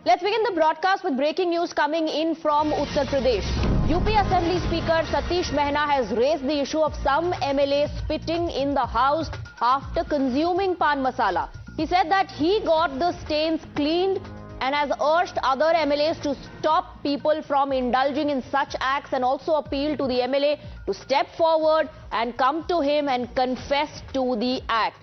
Let's begin the broadcast with breaking news coming in from Uttar Pradesh. UP Assembly Speaker Satish Mahana has raised the issue of some MLAs spitting in the house after consuming pan masala. He said that he got the stains cleaned and has urged other MLAs to stop people from indulging in such acts, and also appealed to the MLA to step forward and come to him and confess to the act.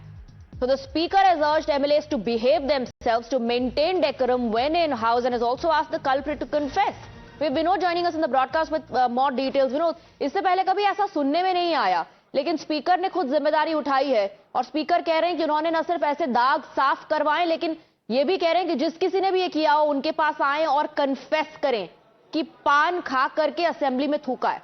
So the speaker has urged MLAs to behave themselves, to maintain decorum when in house, and has also asked the culprit to confess. We have Vinod joining us in the broadcast with more details. Vinod, इससे पहले कभी ऐसा सुनने में नहीं आया, लेकिन speaker ने खुद जिम्मेदारी उठाई है और स्पीकर कह रहे हैं कि उन्होंने न सिर्फ ऐसे दाग साफ करवाएं, लेकिन ये भी कह रहे हैं कि जिस किसी ने भी ये किया हो उनके पास आए और कन्फेस करें कि पान खा करके असेंबली में थूका है।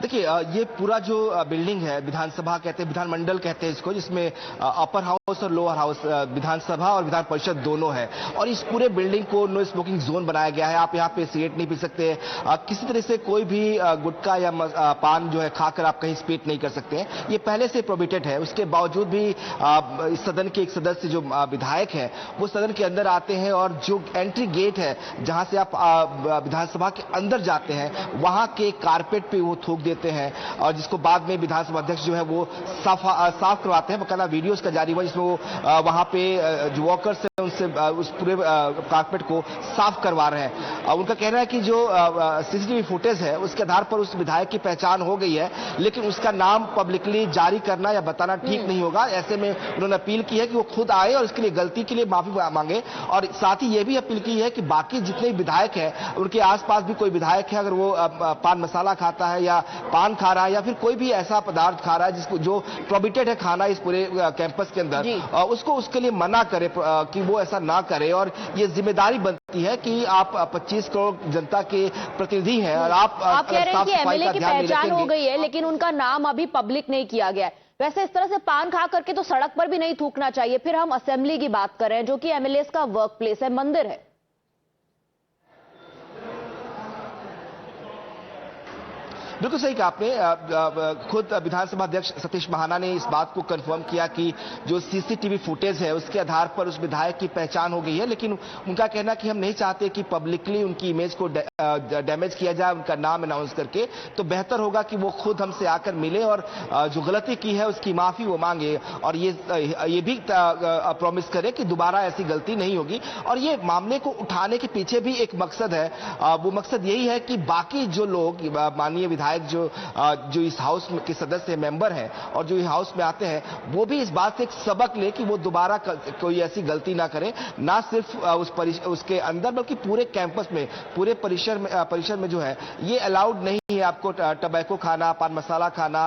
देखिए, ये पूरा जो बिल्डिंग है, विधानसभा कहते हैं, विधानमंडल कहते हैं इसको, जिसमें अपर हाउस और लोअर हाउस, विधानसभा और विधान परिषद दोनों है, और इस पूरे बिल्डिंग को नो स्मोकिंग जोन बनाया गया है। आप यहाँ पे सिगरेट नहीं पी सकते, किसी तरह से कोई भी गुटखा या पान जो है खाकर आप कहीं स्पीट नहीं कर सकते हैं। ये पहले से प्रोहिबिटेड है। उसके बावजूद भी इस सदन के एक सदस्य जो विधायक है वो सदन के अंदर आते हैं, और जो एंट्री गेट है जहां से आप विधानसभा के अंदर जाते हैं वहां के कारपेट पे वो थूक देते हैं, और जिसको बाद में विधानसभा अध्यक्ष जो है वो साफ करवाते हैं। बकायदा वीडियो उसका जारी हुआ जिसमें वो वहां पे जो वर्कर्स हैं उनसे उस पूरे कारपेट को साफ करवा रहे हैं। उनका कहना है कि जो सीसीटीवी फुटेज है उसके आधार पर उस विधायक की पहचान हो गई है, लेकिन उसका नाम पब्लिकली जारी करना या बताना ठीक नहीं होगा। ऐसे में उन्होंने अपील की है कि वो खुद आए और इसके लिए गलती के लिए माफी मांगे, और साथ ही ये भी अपील की है कि बाकी जितने विधायक हैं उनके आसपास भी कोई विधायक है, अगर वो पान मसाला खाता है या पान खा रहा है या फिर कोई भी ऐसा पदार्थ खा रहा है जिसको जो प्रोहिबिटेड है खाना इस पूरे कैंपस के अंदर, उसको उसके लिए मना करे कि वो ऐसा ना करे। और ये जिम्मेदारी बनती है कि आप 25 करोड़ जनता के प्रतिनिधि हैं, और आप कह रहे हैं कि एमएलए की पहचान हो गई है लेकिन उनका नाम अभी पब्लिक नहीं किया गया है। वैसे इस तरह से पान खा करके तो सड़क पर भी नहीं थूकना चाहिए। फिर हम असेंबली की बात कर रहे हैं जो कि एमएलए का वर्क प्लेस है, मंदिर है। बिल्कुल सही कहा आपने। खुद विधानसभा अध्यक्ष सतीश महाना ने इस बात को कंफर्म किया कि जो सीसीटीवी फुटेज है उसके आधार पर उस विधायक की पहचान हो गई है, लेकिन उनका कहना कि हम नहीं चाहते कि पब्लिकली उनकी इमेज को डैमेज किया जाए उनका नाम अनाउंस करके। तो बेहतर होगा कि वो खुद हमसे आकर मिले और जो गलती की है उसकी माफी वो मांगे, और ये भी प्रॉमिस करे कि दोबारा ऐसी गलती नहीं होगी। और ये मामले को उठाने के पीछे भी एक मकसद है, वो मकसद यही है कि बाकी जो लोग माननीय विधायक जो इस हाउस के सदस्य मेंबर हैं और जो इस हाउस में आते हैं वो भी इस बात से एक सबक ले कि वो दोबारा कोई ऐसी गलती ना करें, ना सिर्फ उसके अंदर बल्कि पूरे कैंपस में, पूरे परिसर में जो है ये अलाउड नहीं है आपको टबैको खाना, पान मसाला खाना,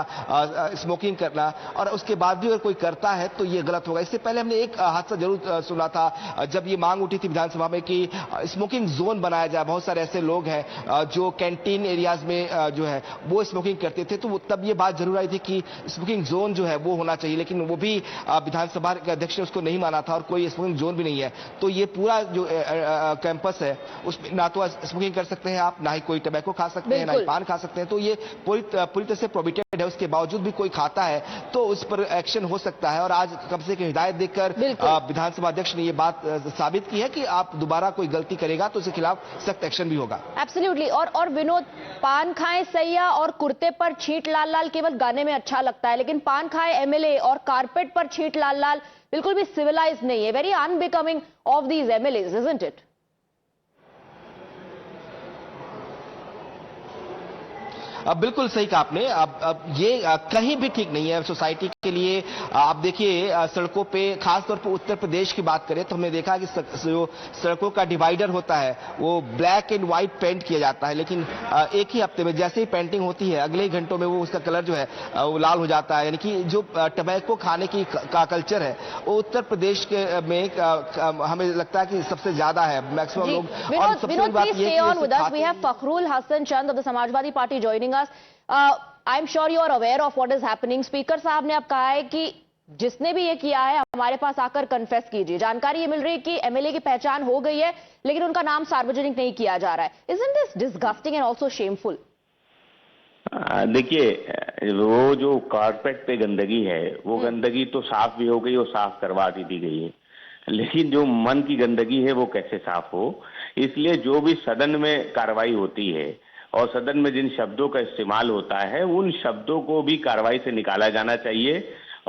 स्मोकिंग करना, और उसके बाद भी अगर कोई करता है तो ये गलत होगा। इससे पहले हमने एक हादसा जरूर सुना था जब ये मांग उठी थी विधानसभा में कि स्मोकिंग जोन बनाया जाए। बहुत सारे ऐसे लोग हैं जो कैंटीन एरियाज में जो है वो स्मोकिंग करते थे, तो तब ये बात जरूर आई थी कि स्मोकिंग जोन जो है वो होना चाहिए, लेकिन वो भी विधानसभा के अध्यक्ष ने उसको नहीं माना था और कोई स्मोकिंग जोन भी नहीं है। तो ये पूरा जो कैंपस है उसमें ना तो स्मोकिंग कर सकते हैं आप, ना ही कोई टबैको खा सकते हैं, ना ही पान खा सकते हैं। तो ये पूरी तरह से प्रोहिबिटेड है। उसके बावजूद भी कोई खाता है तो उस पर एक्शन हो सकता है, और आज कम से कम हिदायत देकर विधानसभा अध्यक्ष ने ये बात साबित की है कि आप दोबारा कोई गलती करेगा तो उसके खिलाफ सख्त एक्शन भी होगा। एब्सोल्युटली। और विनोद, पान खाएं सैया और कुर्ते पर छींट लाल लाल केवल गाने में अच्छा लगता है, लेकिन पान खाए एमएलए और कारपेट पर छींट लाल लाल बिल्कुल भी सिविलाइज नहीं है। Very unbecoming of these MLAs, isn't it? बिल्कुल सही कहा आपने। अब ये कहीं भी ठीक नहीं है सोसाइटी के लिए। आप देखिए सड़कों पे, खासतौर पर उत्तर प्रदेश की बात करें तो हमने देखा कि जो सड़कों का डिवाइडर होता है वो ब्लैक एंड व्हाइट पेंट किया जाता है, लेकिन एक ही हफ्ते में जैसे ही पेंटिंग होती है अगले ही घंटों में वो उसका कलर जो है वो लाल हो जाता है। यानी कि जो टबैको खाने की का कल्चर है वो उत्तर प्रदेश के में हमें लगता है कि सबसे ज्यादा है, मैक्सिमम लोग। और सबसे बात ये है we have Fakhrul Hasan Chand of the Samajwadi party joining us. I'm sure you are aware of what is happening. Speaker साहब ने अब कहा है कि जिसने भी ये किया है हमारे पास आकर कन्फेस कीजिए। जानकारी ये मिल रही है कि एमएलए की पहचान हो गई है लेकिन उनका नाम सार्वजनिक नहीं किया जा रहा है। Isn't this disgusting and also shameful? देखिए, वो जो कारपेट पे गंदगी है, वो गंदगी तो साफ भी हो गई और साफ करवा दी गई है, लेकिन जो मन की गंदगी है वो कैसे साफ हो। इसलिए जो भी सदन में कार्रवाई होती है और सदन में जिन शब्दों का इस्तेमाल होता है, उन शब्दों को भी कार्रवाई से निकाला जाना चाहिए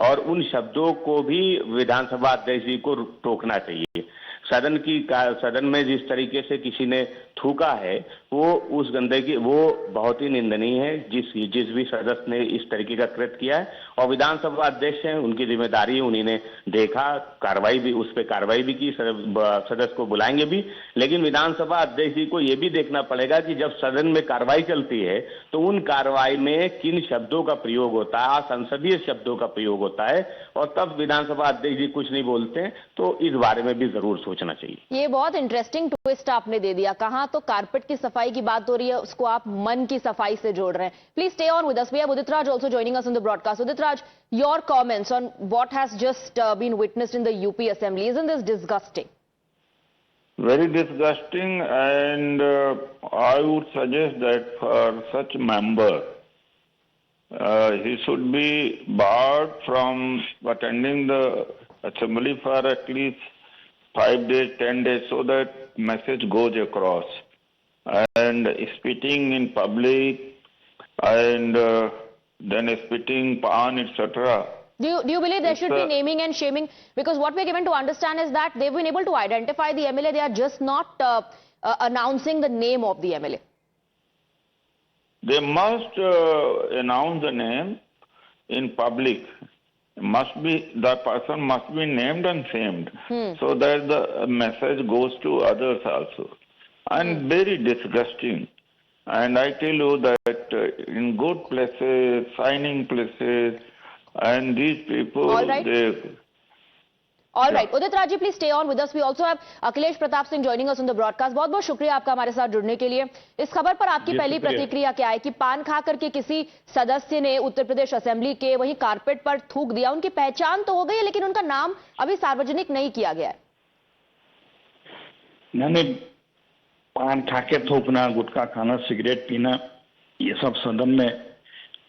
और उन शब्दों को भी विधानसभा अध्यक्ष जी को रोकना चाहिए। सदन में जिस तरीके से किसी ने थूका है, वो उस गंदगी, वो बहुत ही निंदनीय है। जिस भी सदस्य ने इस तरीके का कृत्य किया है, और विधानसभा अध्यक्ष हैं, उनकी जिम्मेदारी है, उन्हीं ने देखा, कार्रवाई भी, उस पर कार्रवाई भी की, सदस्य को बुलाएंगे भी। लेकिन विधानसभा अध्यक्ष जी को यह भी देखना पड़ेगा कि जब सदन में कार्रवाई चलती है तो उन कार्रवाई में किन शब्दों का प्रयोग होता है, असंसदीय शब्दों का प्रयोग होता है, और तब विधानसभा अध्यक्ष जी कुछ नहीं बोलते हैं। तो इस बारे में भी जरूर सोचना चाहिए। ये बहुत इंटरेस्टिंग ट्विस्ट आपने दे दिया। कहां तो कारपेट की सफाई की बात हो रही है, उसको आप मन की सफाई से जोड़ रहे हैं। Please stay on with us. We have Udit Raj also joining us on the broadcast. Udit Raj, your comments on what has just been witnessed in the UP Assembly. Isn't this disgusting? Very disgusting, and I would suggest that for such member, he should be barred from attending the assembly for at least 5 days, 10 days, so that message goes across. And spitting in public, and then spitting, pan, etc. Do you believe there should be naming and shaming? Because what we're given to understand is that they've been able to identify the MLA. They are just not announcing the name of the MLA. They must announce the name in public. The person must be named and shamed, so that the message goes to others also. And very disgusting. And I tell you that in good places, shining places, and these people, all right. All right, Udit Raj ji, please stay on with us. We also have Akhilesh Pratap Singh joining us on the broadcast. बहुत बहुत शुक्रिया आपका हमारे साथ जुड़ने के लिए। इस खबर पर आपकी पहली प्रतिक्रिया क्या है कि पान खा करके किसी सदस्य ने उत्तर प्रदेश असेंबली के वही कारपेट पर थूक दिया। उनकी पहचान तो हो गई है, लेकिन उनका नाम अभी सार्वजनिक नहीं किया गया है। नहीं, पान खा के थूकना, गुटखा खाना, सिगरेट पीना, ये सब सदन में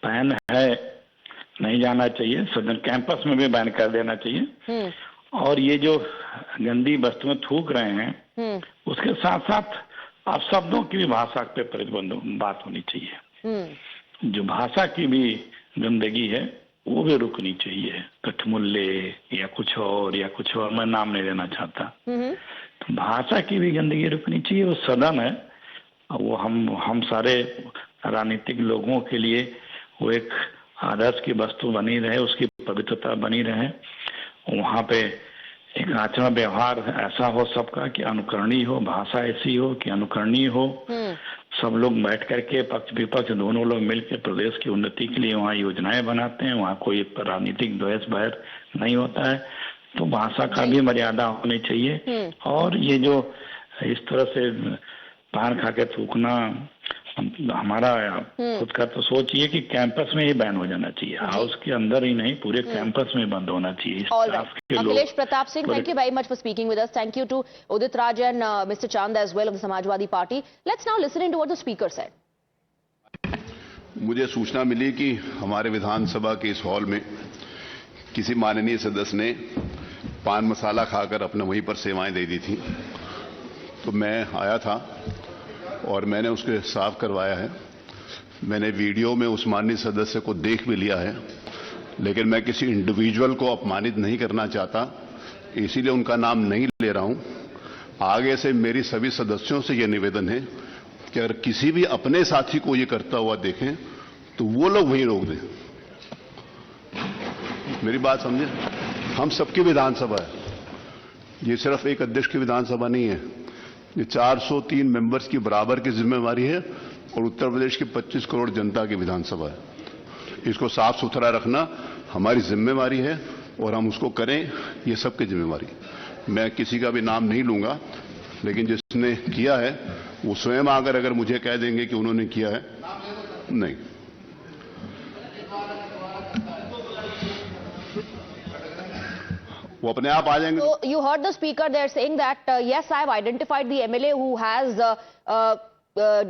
बैन है, नहीं जाना चाहिए। सदन कैंपस में भी बैन कर देना चाहिए। और ये जो गंदी वस्तुएं थूक रहे हैं, उसके साथ साथ आप शब्दों की भी भाषा पे प्रतिबंध बात होनी चाहिए। जो भाषा की भी गंदगी है वो भी रुकनी चाहिए। कठमुल्ले या कुछ और मैं नाम नहीं लेना चाहता। तो भाषा की भी गंदगी रुकनी चाहिए। वो सदन है, वो हम सारे राजनीतिक लोगों के लिए वो एक आदर्श की वस्तु बनी रहे, उसकी पवित्रता बनी रहे। वहाँ पे एक आचरण व्यवहार ऐसा हो सबका कि अनुकरणीय हो, भाषा ऐसी हो कि अनुकरणीय हो। सब लोग बैठ करके पक्ष विपक्ष दोनों लोग मिलकर प्रदेश की उन्नति के लिए वहाँ योजनाएं बनाते हैं। वहाँ कोई राजनीतिक द्वेष बैर नहीं होता है। तो भाषा का भी मर्यादा होनी चाहिए। और ये जो इस तरह से पान खा के थूकना, हमारा खुद का तो सोचिए कि कैंपस में ही बैन हो जाना चाहिए। हाउस के अंदर ही नहीं, पूरे कैंपस में बंद होना चाहिए। Akhilesh Pratap Singh, thank you very much for speaking with us. Thank you to Udit Raj and Mr. Chand as well of the Samajwadi Party. Let's now listen into what the speaker said. मुझे सूचना मिली कि हमारे विधानसभा के इस hall में किसी माननीय सदस्य ने पान मसाला खाकर अपने वहीं पर सेवाएं दे दी थी। तो मैं आया था और मैंने उसके साफ करवाया है। मैंने वीडियो में उस माननीय सदस्य को देख भी लिया है, लेकिन मैं किसी इंडिविजुअल को अपमानित नहीं करना चाहता, इसीलिए उनका नाम नहीं ले रहा हूं। आगे से मेरी सभी सदस्यों से यह निवेदन है कि अगर किसी भी अपने साथी को यह करता हुआ देखें तो वो लोग वहीं रोक दें। मेरी बात समझे? हम सबकी विधानसभा है, ये सिर्फ एक अध्यक्ष की विधानसभा नहीं है। ये 403 मेंबर्स की बराबर की जिम्मेवारी है और उत्तर प्रदेश की 25 करोड़ जनता की विधानसभा है। इसको साफ सुथरा रखना हमारी जिम्मेवारी है और हम उसको करें, ये सबकी जिम्मेवारी। मैं किसी का भी नाम नहीं लूंगा, लेकिन जिसने किया है वो स्वयं आकर अगर मुझे कह देंगे कि उन्होंने किया है, नहीं। वो अपने आप आ जाएंगे। So you heard the speaker there saying that yes, I have identified the MLA who has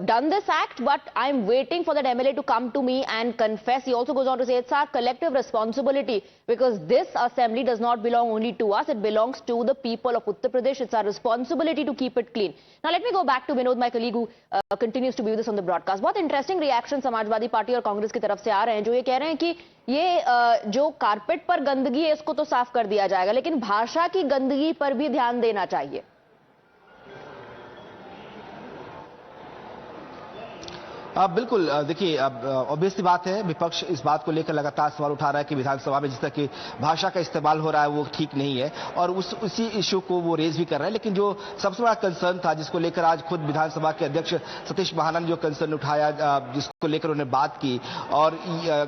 done this act, but I'm waiting for that MLA to come to me and confess. He also goes on to say it's our collective responsibility because this assembly does not belong only to us, it belongs to the people of Uttar Pradesh. It's our responsibility to keep it clean. Now let me go back to Vinod, my colleague, who continues to be with us on the broadcast. बहुत interesting reaction Samajwadi party और कांग्रेस की तरफ से आ रहे हैं, जो ये कह रहे हैं कि ये जो कारपेट पर गंदगी है इसको तो साफ कर दिया जाएगा, लेकिन भाषा की गंदगी पर भी ध्यान देना चाहिए। बिल्कुल, देखिए, अब ऑब्वियस सी बात है, विपक्ष इस बात को लेकर लगातार सवाल उठा रहा है कि विधानसभा में जिस तरह की भाषा का इस्तेमाल हो रहा है वो ठीक नहीं है, और उसी इश्यू को वो रेज भी कर रहे हैं। लेकिन जो सबसे बड़ा कंसर्न था, जिसको लेकर आज खुद विधानसभा के अध्यक्ष सतीश महाना ने जो कंसर्न उठाया, जिसको लेकर उन्होंने बात की, और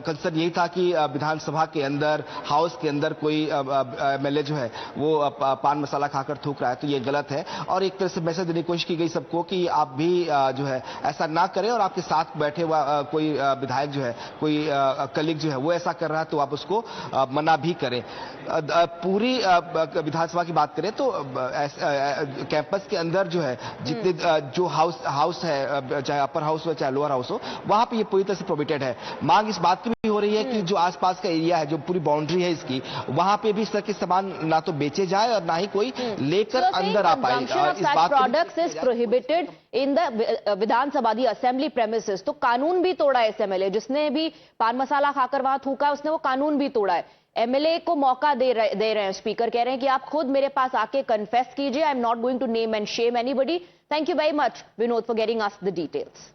कंसर्न यही था कि विधानसभा के अंदर, हाउस के अंदर कोई एमएलए जो है वो पान मसाला खाकर थूक रहा है, तो ये गलत है। और एक तरह से मैसेज देने की कोशिश की गई सबको कि आप भी जो है ऐसा ना करें, और आपके साथ बैठे हुआ कोई विधायक जो है, कोई कलीग जो है वो ऐसा कर रहा है तो आप उसको मना भी करें। पूरी विधानसभा की बात करें तो कैंपस के अंदर जो है जितने जो हाउस है, चाहे अपर हाउस हो चाहे लोअर हाउस हो, वहां पे ये पूरी तरह से प्रोहिबिटेड है। मांग इस बात की भी हो रही है कि जो आसपास का एरिया है, जो पूरी बाउंड्री है इसकी, वहां पे भी इस तरह के सामान ना तो बेचे जाए और ना ही कोई लेकर अंदर आ पाए। इस बात products is prohibited in the Vidhan Sabha the assembly premises. तो कानून भी तोड़ा है इस एमएलए, जिसने भी पान मसाला खाकर वहां थूका, उसने वो कानून भी तोड़ा है। एमएलए को मौका दे रहे हैं, स्पीकर कह रहे हैं कि आप खुद मेरे पास आके कन्फेस कीजिए। I am not going to name and shame anybody. Thank you very much Vinod for getting us the details.